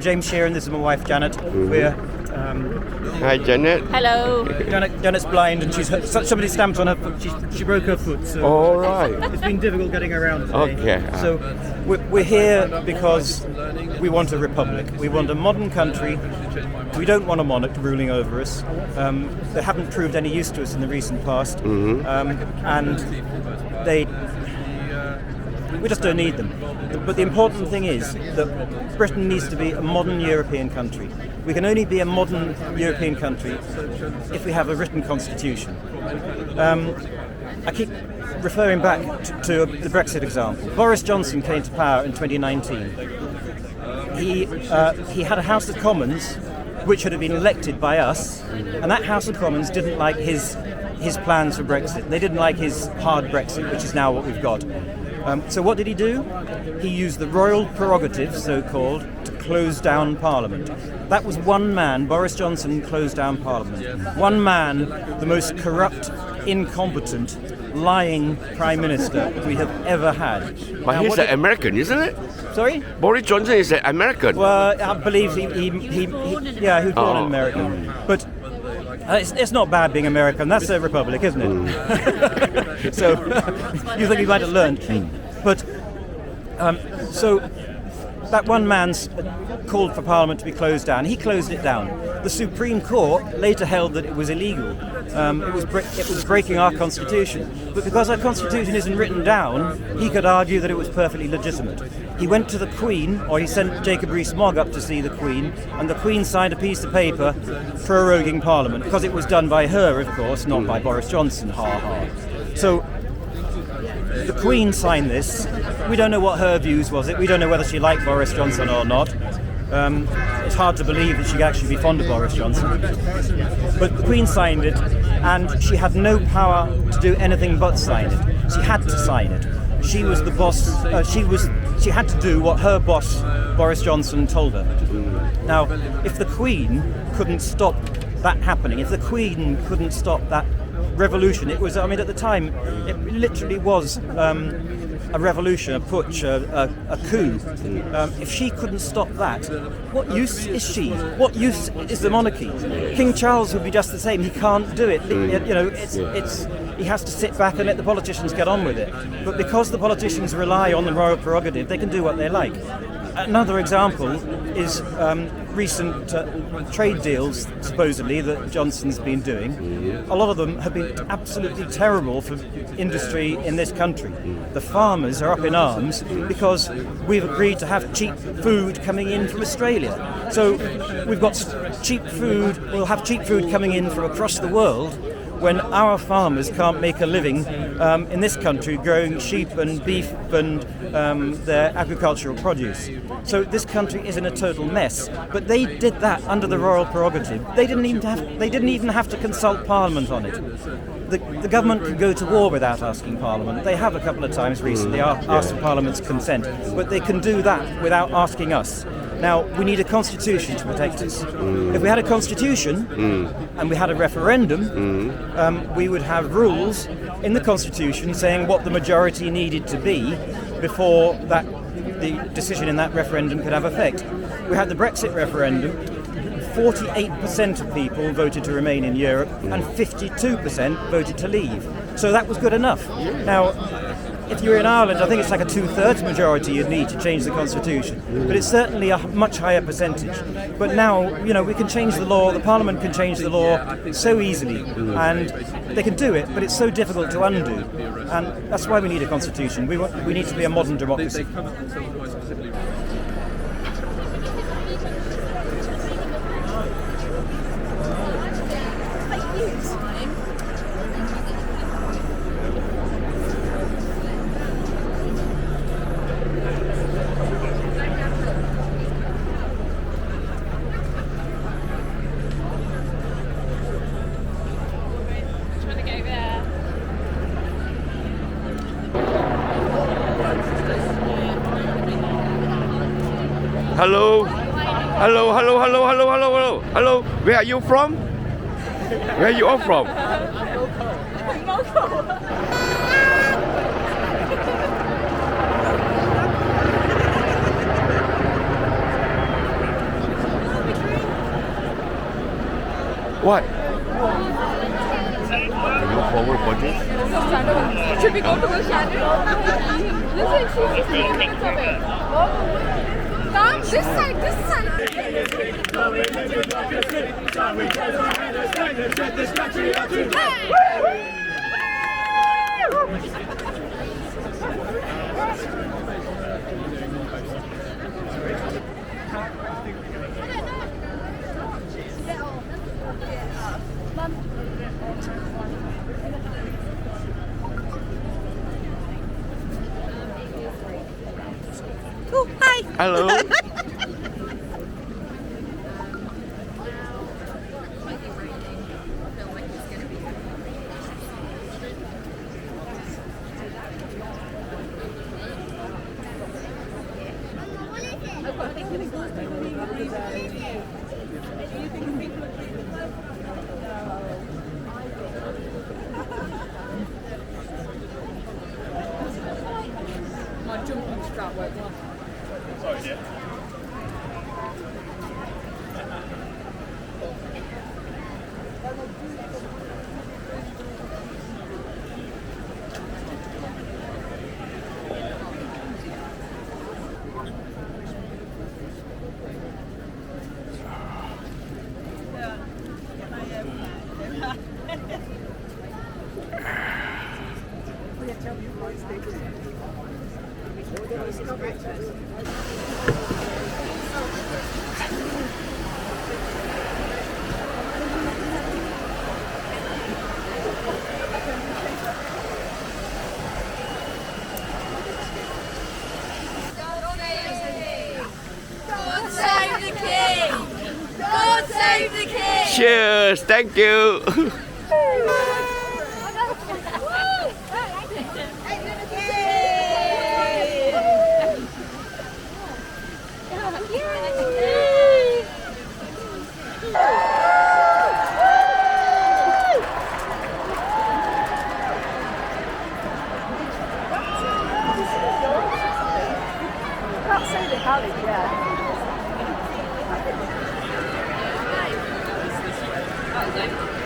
James Sheeran. This is my wife Janet. We're Hi, Janet. Hello. Janet's blind, and somebody stamped on her foot. She broke her foot. So All right. it's been difficult getting around today. Okay. So we're here because we want a republic. We want a modern country. We don't want a monarch ruling over us. They haven't proved any use to us in the recent past, and we just don't need them. But the important thing is that Britain needs to be a modern European country. We can only be a modern European country if we have a written constitution. I keep referring back to the Brexit example. Boris Johnson came to power in 2019. He had a House of Commons which had been elected by us, and that House of Commons didn't like his plans for Brexit. They didn't like his hard Brexit, which is now what we've got. So what did he do? He used the royal prerogative, so-called, to close down Parliament. That was one man, Boris Johnson, closed down Parliament. One man, the most corrupt, incompetent, lying Prime Minister we have ever had. But Now, he's an American, isn't it? Sorry? Boris Johnson is an American. Well, I believe he was born in America. But it's not bad being American. That's a republic, isn't it? So you think he might have learned. But so that one man's called for Parliament to be closed down. He closed it down. The Supreme Court later held that it was illegal. It was breaking our constitution. But because our constitution isn't written down, he could argue that it was perfectly legitimate. He went to the Queen, or he sent Jacob Rees-Mogg up to see the Queen, and the Queen signed a piece of paper proroguing Parliament, because it was done by her, of course, not by Boris Johnson, ha ha. So the Queen signed this. We don't know what her views was. We don't know whether she liked Boris Johnson or not. It's hard to believe that she could actually be fond of Boris Johnson. But the Queen signed it, and she had no power to do anything but sign it. She had to sign it. She was the boss. She had to do what her boss, Boris Johnson, told her. Now, if the Queen couldn't stop that happening, if the Queen couldn't stop that revolution, it was, I mean, at the time, it literally was a revolution, a putsch, a coup. If she couldn't stop that, what use is she? What use is the monarchy? King Charles would be just the same. He can't do it. You know, he has to sit back and let the politicians get on with it. But because the politicians rely on the royal prerogative, they can do what they like. Another example is recent trade deals, supposedly, that Johnson's been doing. A lot of them have been absolutely terrible for industry in this country. The farmers are up in arms because we've agreed to have cheap food coming in from Australia. So we've got cheap food, we'll have cheap food coming in from across the world, when our farmers can't make a living in this country growing sheep and beef and their agricultural produce. So this country is in a total mess. But they did that under the royal prerogative. They didn't even have to consult Parliament on it. The government can go to war without asking Parliament. They have a couple of times recently asked for Parliament's consent, but they can do that without asking us. Now, we need a constitution to protect us. If we had a constitution and we had a referendum, we would have rules in the constitution saying what the majority needed to be before the decision in that referendum could have effect. We had the Brexit referendum. 48% of people voted to remain in Europe and 52% voted to leave. So that was good enough. Now, if you're in Ireland, I think it's like a 2/3 majority you'd need to change the constitution. But it's certainly a much higher percentage. But now, you know, we can change the law, the Parliament can change the law so easily. And they can do it, but it's so difficult to undo. And that's why we need a constitution. We need to be a modern democracy. Hello. Hello, hello, hello, hello, hello, hello. Hello. Where are you from? Where are you all from? What? Can you forward for this? Should we go to the channel? Listen, she's 15 minutes away. Come, this side, this side. Oh, hi. Hello. God save the king! God save the king! Cheers. Thank you. Yeah.